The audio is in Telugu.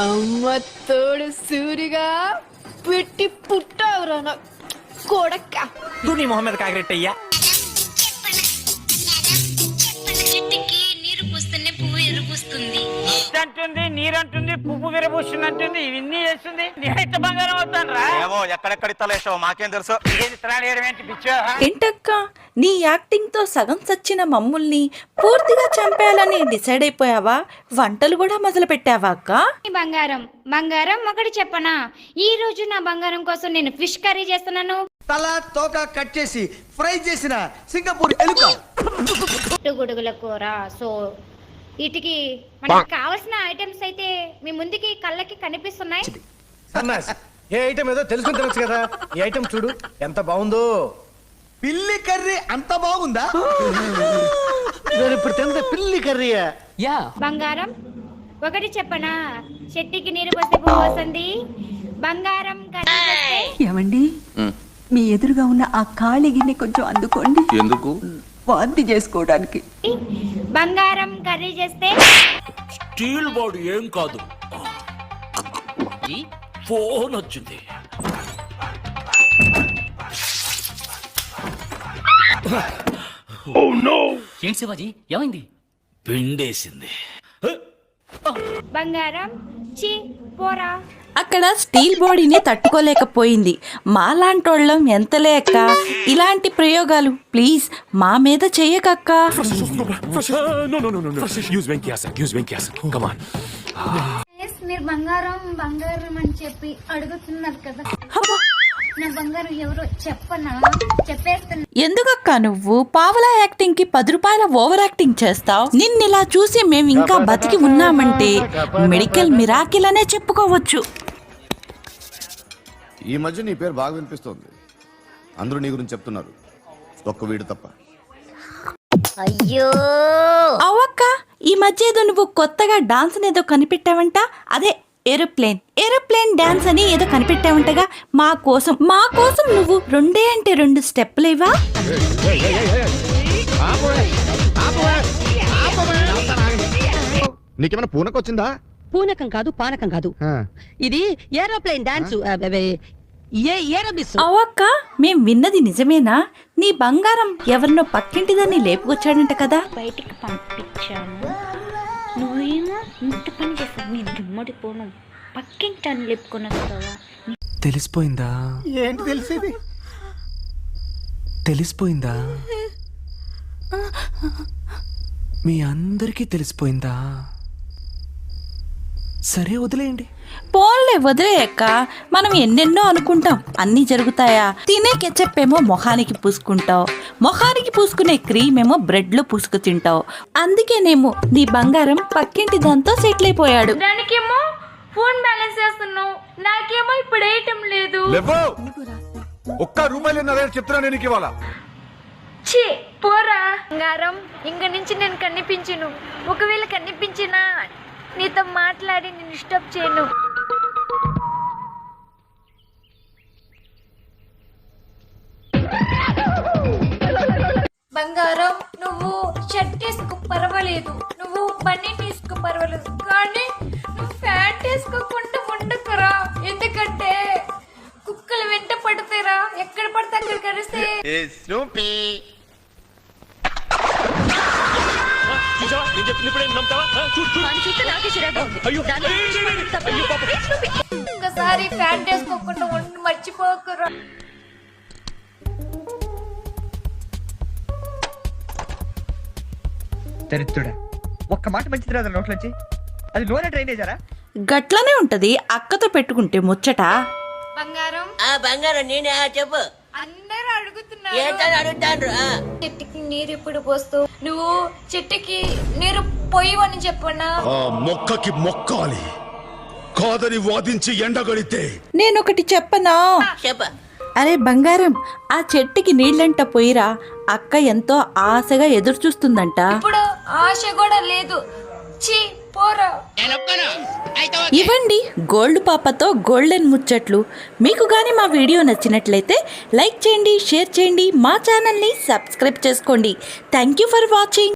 అమ్మ తోడు సూరిగా పెట్టి పుట్టావురా నా కొడక్క. నువ్వు నీ మొహమ్మద్ కాకిరెట్టయ్యా. చెట్టుకి నీరు పూస్తేనే పువ్వు ఎరుపుస్తుంది. అంటుంది నీరంటుంది పువ్వు విరబూస్తుంది అంటుంది ఇవన్నీ చేస్తుంది. నేనైతే బంగారం అవుతాను రా. ఏమో ఎక్కడెక్కడ ఇత్తలేసావు మాకేం తెలుసు. ఏది త్రాడేయడం ఏంటి పిచ్చో? ఏంటక్క నీ యాక్టింగ్ తో సగం సచ్చిన మమ్ముల్ని పూర్తిగా చంపేయాలని డిసైడ్ అయిపోయావా? వంటలు కూడా మొదలు పెట్టావా అక్క? బంగారం బంగారం ఒకటి చెప్పనా, ఈ రోజు నా బంగారం కోసం నేను ఫిష్ కర్రీ చేస్తున్నాను. తల తోక కట్ చేసి ఫ్రై చేసిన సింగపూర్ ఎలుక, గుడుగుల కూర. సో వీటికి మనకి కావాల్సిన ఐటమ్స్ అయితే మీ ముందుకి కళ్ళకి కనిపిస్తున్నాయి. సన్నాసి ఏ ఐటమ్ ఏదో తెలుసుకుని తెలుసు కదా. ఈ ఐటమ్ చూడు ఎంత బాగుందో. పిల్లి కర్రీ అంత బాగుందా? ఇప్పుడు తింటే పిల్లి కర్రీయా? బంగారం ఒకటి చెప్పనా, చెట్టుకి నీరు పోస్తే పువ్వు వస్తుంది. బంగారం కర్రీ చేస్తే ఏమండి, మీ ఎదురుగా ఉన్న ఆ ఖాళీ గిన్నె కొంచెం అందుకోండి. ఎందుకు? వాంతి చేసుకోవడానికి. బంగారం కర్రీ చేస్తే స్టీల్ బాడీ ఏం కాదు, ఫోన్ వచ్చింది. ఏంటి శివాజీ ఏమైంది? పిండేసింది. బంగారం చి పోరా. అక్కడ స్టీల్ బాడీని తట్టుకోలేకపోయింది. మాలాంటోళ్ళం ఎంతలే అక్క, ఇలాంటి ప్రయోగాలు ప్లీజ్ మా మీద చెయ్యకక్క. మీరు బంగారం బంగారం అని చెప్పి అడుగుతున్నారు కదా, నా బంగారం ఎవరో చెప్పనా? చెప్పేస్తున్నా. ఎందుకక్క నువ్వు పావలా యాక్టింగ్ కి 10 రూపాయల ఓవర్ యాక్టింగ్ చేస్తావు? నిన్నిలా చూసి మేము ఇంకా బతికి ఉన్నామంటే మెడికల్ మిరాకిల్ అనే చెప్పుకోవచ్చు. ఈ మధ్య నీ పేరు బాగా వినిపిస్తోంది. అందరూ నీ గురించి చెప్తున్నారు, ఒక్క వీడు తప్ప. అయ్యో అవక్క ఈ మధ్య ఏదో నువ్వు కొత్తగా డాన్స్ ఏదో కనిపెట్టావంట, అదే ఏరోప్లేన్ డాన్స్ అని ఏదో కనిపెట్టావంటగా. మా కోసం నువ్వు 2 అంటే 2 స్టెప్పులేవా? నీకేమైనా పూనకొచ్చిందా? పూనకం కాదు, పానకం కాదు, ఇది ఏరోప్లేన్ డాన్స్. అవక్క మేం విన్నది నిజమేనా? నీ బంగారం ఎవరినో పక్కింటిదాన్ని లేపుకొచ్చాడంట కదా? బయటికి పంపించాను, నువ్వేమో ఇంత పని చేస్తావు. నేను దిమ్మడిపోను, పక్కింటాను లేపుకొని వస్తావా? తెలిసిపోయిందా? ఏంటి తెలిసేది? తెలిసిపోయిందా? మీ అందరికీ తెలిసిపోయిందా? సరే వదిలేయండి. పోన్లే వదిలేయక్క, మనం ఎన్నెన్నో అనుకుంటాం, అన్నీ జరుగుతాయా? తినే కెచప్ ఏమో మొహానికి పూసుకుంటావు, మొహానికి పూసుకునే క్రీమ్ ఏమో బ్రెడ్ లో పూసుకు తింటావు. అందుకేనేమో నీ బంగారం పక్కింటి దాంతో సెటిల్ అయిపోయాడు. దానికేమో ఫోన్ బ్యాలెన్స్ చేస్తున్నావు, నాకేమో ఇప్పుడు వేయటం లేదు. ₹1 చెప్తున్నా నీకు ఇవాళ. ఛీ పోరా. బంగారం ఇంక నుంచి నేను కనిపించను. ఒకవేళ కనిపించినా నీతో మాట్లాడి నేను డిస్టర్బ్ చేయను. బంగారం నువ్వు షర్ట్ వేసుకో పర్వాలేదు, నువ్వు పని తీసుకో పర్వాలేదు, కానీ నువ్వు ప్యాంట్ వేసుకోకుండా ఉండకురా. ఎందుకంటే కుక్కలు వెంట పడతారా, ఎక్కడ పడితే అక్కడ కరిస్తే. ఒక్కసారి ప్యాంట్ వేసుకోకుండా ఉండి మర్చిపోకురా. దరిద్రుడా, ఒక్క మాట మంచిది రాదు నోట్లోంచి. అది నూనె డ్రైనేజరా? గట్లనే ఉంటది అక్కతో పెట్టుకుంటే ముచ్చట. బంగారం బంగారం నేనే చెప్పు. అందరూ అడుగుతున్నారు చెట్టుకి నీరు ఇప్పుడు పోస్తావు, నువ్వు చెట్టుకి నీరు పోయవని చెప్పనా? మొక్కకి మొక్కాలి కాదని వాదించి ఎండగడితే నేనొకటి చెప్పనా? అరే బంగారం, ఆ చెట్టుకి నీళ్ళంట పోయిరా, అక్క ఎంతో ఆశగా ఎదురు చూస్తుందంట. ఇప్పుడు ఆశ కూడా లేదు, ఛీ పోరా. ఇవ్వండి గోల్డ్ పాపతో గోల్డెన్ ముచ్చట్లు. మీకు కానీ మా వీడియో నచ్చినట్లయితే లైక్ చేయండి, షేర్ చేయండి, మా ఛానల్ని సబ్స్క్రైబ్ చేసుకోండి. Thank you for watching.